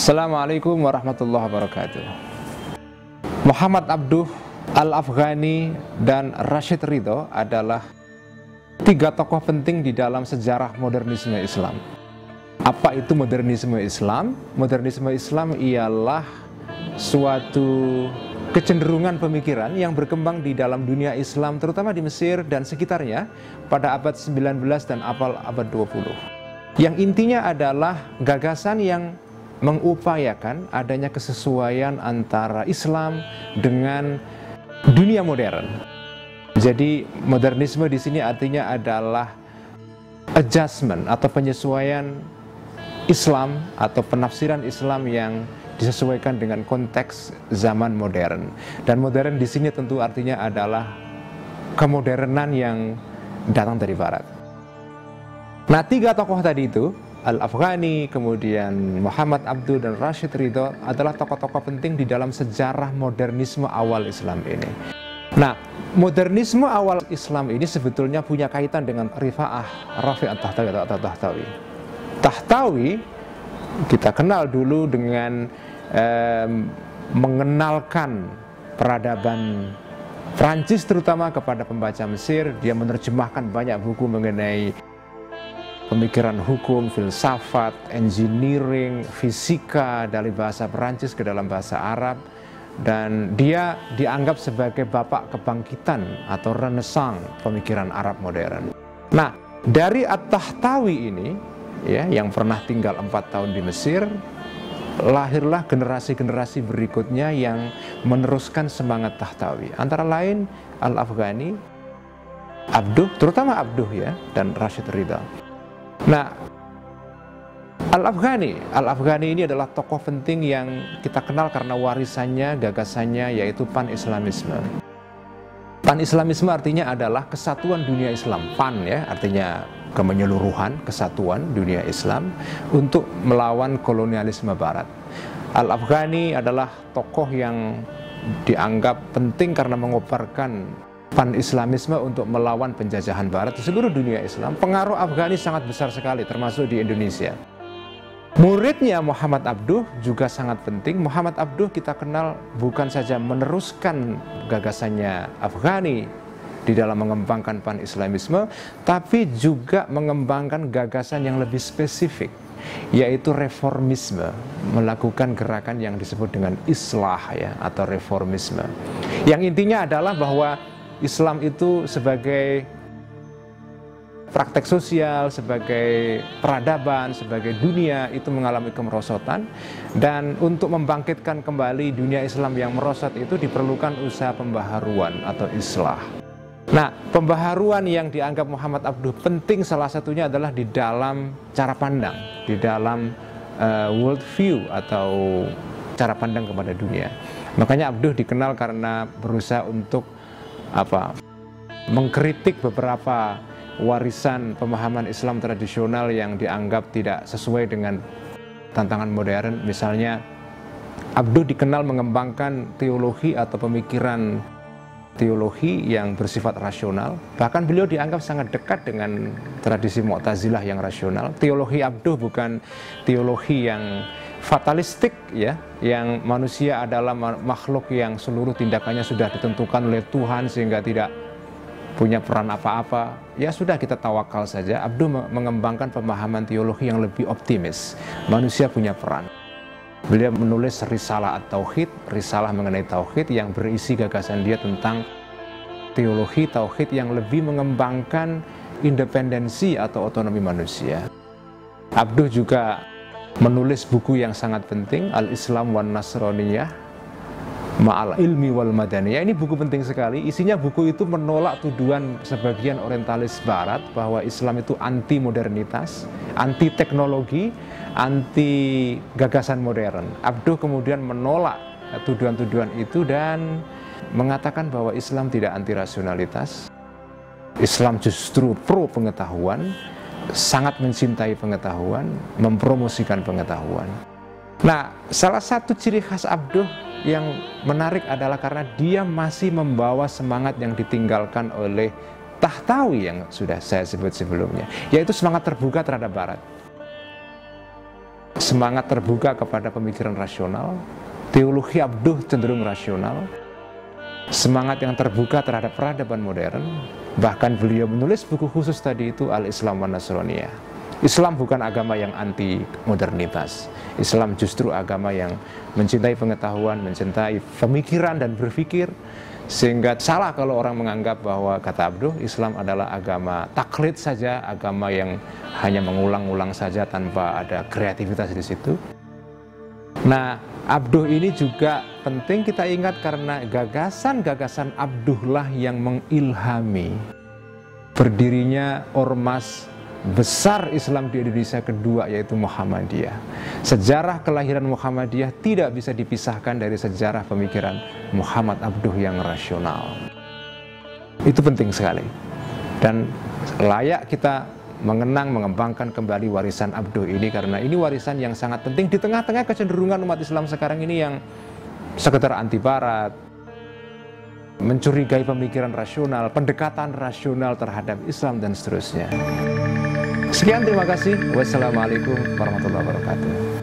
Assalamualaikum warahmatullahi wabarakatuh. Muhammad Abduh, Al-Afghani, dan Rashid Ridho adalah tiga tokoh penting di dalam sejarah modernisme Islam. Apa itu modernisme Islam? Modernisme Islam ialah suatu kecenderungan pemikiran yang berkembang di dalam dunia Islam, terutama di Mesir dan sekitarnya pada abad 19 dan awal abad 20. Yang intinya adalah gagasan yang mengupayakan adanya kesesuaian antara Islam dengan dunia modern. Jadi modernisme di sini artinya adalah adjustment atau penyesuaian Islam atau penafsiran Islam yang disesuaikan dengan konteks zaman modern. Dan modern di sini tentu artinya adalah kemodernan yang datang dari barat. Nah, tiga tokoh tadi itu, Al-Afghani, kemudian Muhammad Abduh, dan Rashid Ridho adalah tokoh-tokoh penting di dalam sejarah modernisme awal Islam ini. Nah, modernisme awal Islam ini sebetulnya punya kaitan dengan Rifa'ah, Rafi' at-Tahtawi atau Tahtawi. Tahtawi kita kenal dulu dengan mengenalkan peradaban Prancis terutama kepada pembaca Mesir. Dia menerjemahkan banyak buku mengenai pemikiran hukum, filsafat, engineering, fisika dari bahasa Perancis ke dalam bahasa Arab, dan dia dianggap sebagai bapak kebangkitan atau renaissance pemikiran Arab modern. Nah, dari At-Tahtawi ini ya, yang pernah tinggal 4 tahun di Mesir, lahirlah generasi-generasi berikutnya yang meneruskan semangat Tahtawi. Antara lain Al-Afghani, Abduh, terutama Abduh ya, dan Rashid Ridho. Nah, Al-Afghani ini adalah tokoh penting yang kita kenal karena warisannya, gagasannya, yaitu pan-Islamisme. Pan-Islamisme artinya adalah kesatuan dunia Islam. Pan ya, artinya kemenyeluruhan, kesatuan dunia Islam untuk melawan kolonialisme Barat. Al-Afghani adalah tokoh yang dianggap penting karena mengobarkan pan-Islamisme untuk melawan penjajahan Barat di seluruh dunia Islam. Pengaruh Afghani sangat besar sekali, termasuk di Indonesia. Muridnya Muhammad Abduh juga sangat penting. Muhammad Abduh kita kenal bukan saja meneruskan gagasannya Afghani di dalam mengembangkan pan-Islamisme, tapi juga mengembangkan gagasan yang lebih spesifik, yaitu reformisme, melakukan gerakan yang disebut dengan islah ya, atau reformisme. Yang intinya adalah bahwa Islam itu sebagai praktek sosial, sebagai peradaban, sebagai dunia itu mengalami kemerosotan, dan untuk membangkitkan kembali dunia Islam yang merosot itu diperlukan usaha pembaharuan atau islah. Nah, pembaharuan yang dianggap Muhammad Abduh penting salah satunya adalah di dalam cara pandang, di dalam world view atau cara pandang kepada dunia. Makanya Abduh dikenal karena berusaha untuk mengkritik beberapa warisan pemahaman Islam tradisional yang dianggap tidak sesuai dengan tantangan modern. Misalnya, Abduh dikenal mengembangkan teologi atau pemikiran teologi yang bersifat rasional. Bahkan beliau dianggap sangat dekat dengan tradisi Mu'tazilah yang rasional. Teologi Abduh bukan teologi yang fatalistik ya, yang manusia adalah makhluk yang seluruh tindakannya sudah ditentukan oleh Tuhan sehingga tidak punya peran apa-apa. Ya sudah, kita tawakal saja. Abduh mengembangkan pemahaman teologi yang lebih optimis. Manusia punya peran. Beliau menulis Risalah At-Tauhid, risalah mengenai Tauhid yang berisi gagasan dia tentang teologi Tauhid yang lebih mengembangkan independensi atau otonomi manusia. Abduh juga menulis buku yang sangat penting, Al-Islam wan Nasraniyah Ma'al Ilmi wal Madaniyah. Ini buku penting sekali. Isinya buku itu menolak tuduhan sebagian orientalis Barat bahwa Islam itu anti modernitas, anti teknologi, anti gagasan modern. Abduh kemudian menolak tuduhan-tuduhan itu dan mengatakan bahwa Islam tidak anti rasionalitas. Islam justru pro pengetahuan, sangat mencintai pengetahuan, mempromosikan pengetahuan. Nah, salah satu ciri khas Abduh yang menarik adalah karena dia masih membawa semangat yang ditinggalkan oleh Tahtawi yang sudah saya sebut sebelumnya, yaitu semangat terbuka terhadap Barat. semangat terbuka kepada pemikiran rasional, teologi Abduh cenderung rasional, semangat yang terbuka terhadap peradaban modern. Bahkan beliau menulis buku khusus tadi itu Al-Islam wa Nasraniyah. Islam bukan agama yang anti modernitas. Islam justru agama yang mencintai pengetahuan, mencintai pemikiran dan berpikir. Sehingga salah kalau orang menganggap bahwa, kata Abduh, Islam adalah agama taklid saja, agama yang hanya mengulang-ulang saja tanpa ada kreativitas di situ. Nah, Abduh ini juga penting kita ingat karena gagasan-gagasan Abduh lah yang mengilhami berdirinya ormas besar Islam di Indonesia kedua, yaitu Muhammadiyah. Sejarah kelahiran Muhammadiyah tidak bisa dipisahkan dari sejarah pemikiran Muhammad Abduh yang rasional. Itu penting sekali. Dan layak kita mengenang, mengembangkan kembali warisan Abduh ini, karena ini warisan yang sangat penting di tengah-tengah kecenderungan umat Islam sekarang ini yang sekedar anti barat, mencurigai pemikiran rasional, pendekatan rasional terhadap Islam dan seterusnya. Sekian, terima kasih. Wassalamualaikum warahmatullahi wabarakatuh.